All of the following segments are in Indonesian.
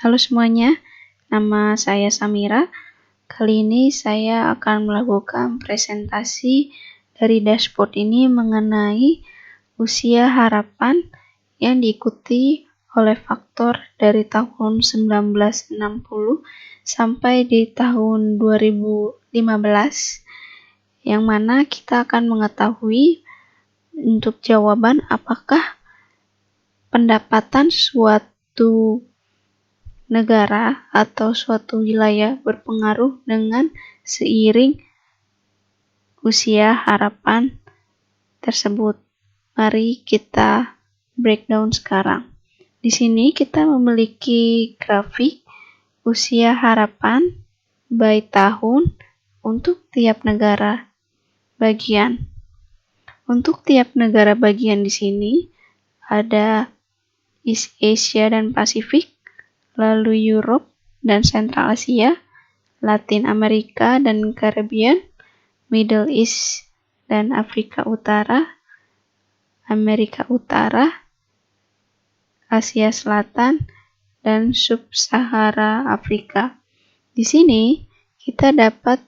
Halo semuanya, nama saya Samira. Kali ini saya akan melakukan presentasi dari dashboard ini mengenai usia harapan yang diikuti oleh faktor dari tahun 1960 sampai di tahun 2015, yang mana kita akan mengetahui untuk jawaban apakah pendapatan suatu negara atau suatu wilayah berpengaruh dengan seiring usia harapan tersebut. Mari kita breakdown sekarang. Di sini kita memiliki grafik usia harapan by tahun untuk tiap negara bagian. Untuk tiap negara bagian di sini ada East Asia dan Pasifik, lalu Europe dan Central Asia, Latin Amerika dan Caribbean, Middle East dan Afrika Utara, Amerika Utara, Asia Selatan, dan Sub-Sahara Afrika. Di sini kita dapat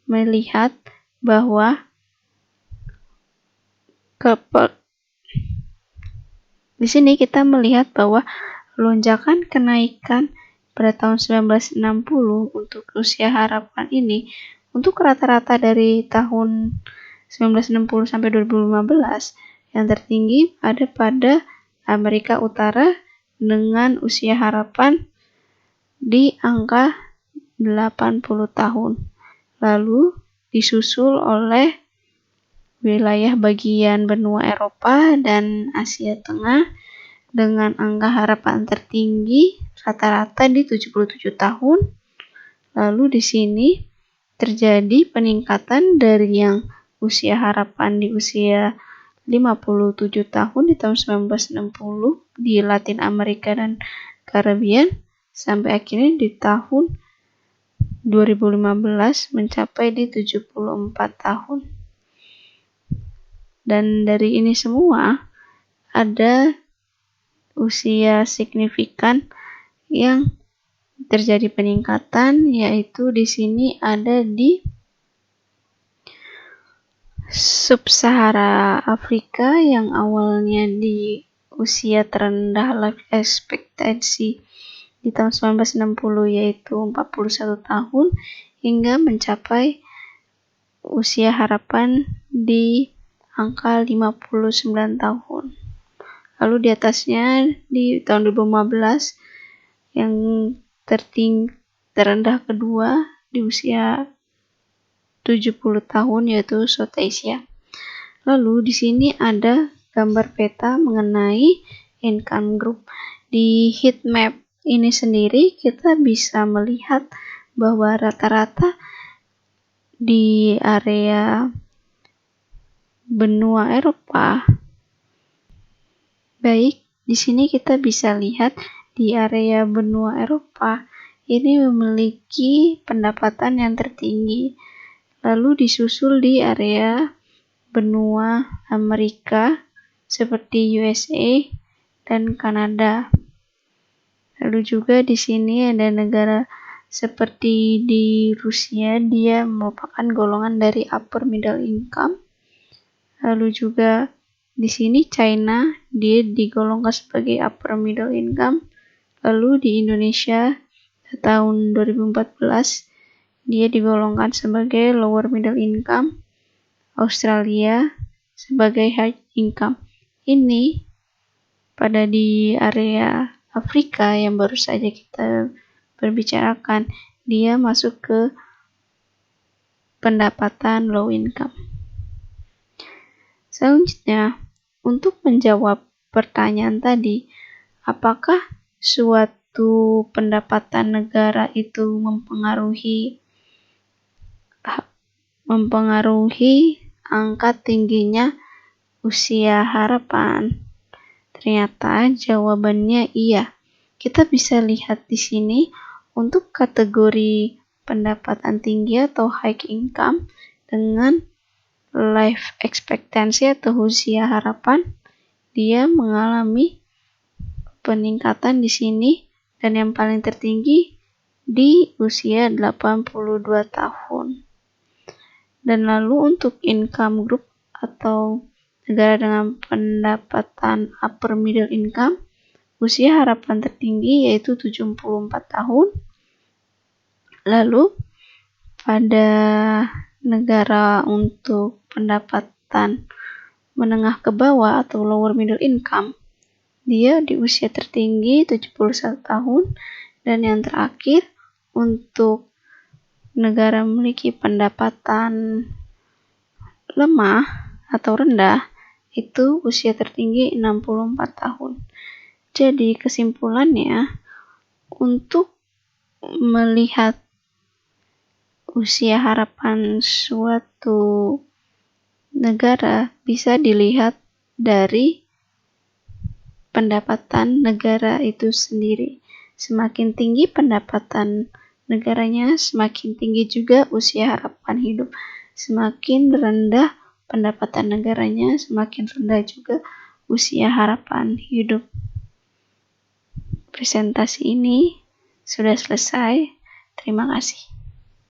melihat bahwa lonjakan kenaikan pada tahun 1960 untuk usia harapan ini untuk rata-rata dari tahun 1960 sampai 2015 yang tertinggi ada pada Amerika Utara dengan usia harapan di angka 80 tahun. Lalu disusul oleh wilayah bagian benua Eropa dan Asia Tengah dengan angka harapan tertinggi rata-rata di 77 tahun. Lalu di sini terjadi peningkatan dari yang usia harapan di usia 57 tahun di tahun 1960 di Latin Amerika dan Caribbean sampai akhirnya di tahun 2015 mencapai di 74 tahun. Dan dari ini semua ada usia signifikan yang terjadi peningkatan, yaitu di sini ada di Sub-Sahara Afrika yang awalnya di usia terendah life expectancy di tahun 1960 yaitu 41 tahun hingga mencapai usia harapan di angka 59 tahun. Lalu di atasnya di tahun 2015 yang terendah kedua di usia 70 tahun yaitu South Asia. Lalu di sini ada gambar peta mengenai income group. Di heat map ini sendiri kita bisa melihat bahwa rata-rata di area benua Eropa. Baik, di sini kita bisa lihat di area benua Eropa ini memiliki pendapatan yang tertinggi. Lalu disusul di area benua Amerika seperti USA dan Kanada. Lalu juga di sini ada negara seperti di Rusia, dia merupakan golongan dari upper middle income. Lalu juga di sini China, dia digolongkan sebagai upper middle income. Lalu di Indonesia tahun 2014 dia digolongkan sebagai lower middle income. Australia sebagai high income. Ini pada di area Afrika yang baru saja kita berbicarakan, dia masuk ke pendapatan low income. Selanjutnya, untuk menjawab pertanyaan tadi, apakah suatu pendapatan negara itu mempengaruhi angka tingginya usia harapan? Ternyata jawabannya iya. Kita bisa lihat di sini untuk kategori pendapatan tinggi atau high income dengan life expectancy atau usia harapan, dia mengalami peningkatan di sini dan yang paling tertinggi di usia 82 tahun. Dan lalu untuk income group atau negara dengan pendapatan upper middle income, usia harapan tertinggi yaitu 74 tahun. Lalu pada negara untuk pendapatan menengah ke bawah atau lower middle income, dia di usia tertinggi 71 tahun. Dan yang terakhir untuk negara memiliki pendapatan lemah atau rendah, itu usia tertinggi 64 tahun. Jadi kesimpulannya, untuk melihat usia harapan suatu negara bisa dilihat dari pendapatan negara itu sendiri. Semakin tinggi pendapatan negaranya, semakin tinggi juga usia harapan hidup. Semakin rendah pendapatan negaranya, semakin rendah juga usia harapan hidup. Presentasi ini sudah selesai. Terima kasih.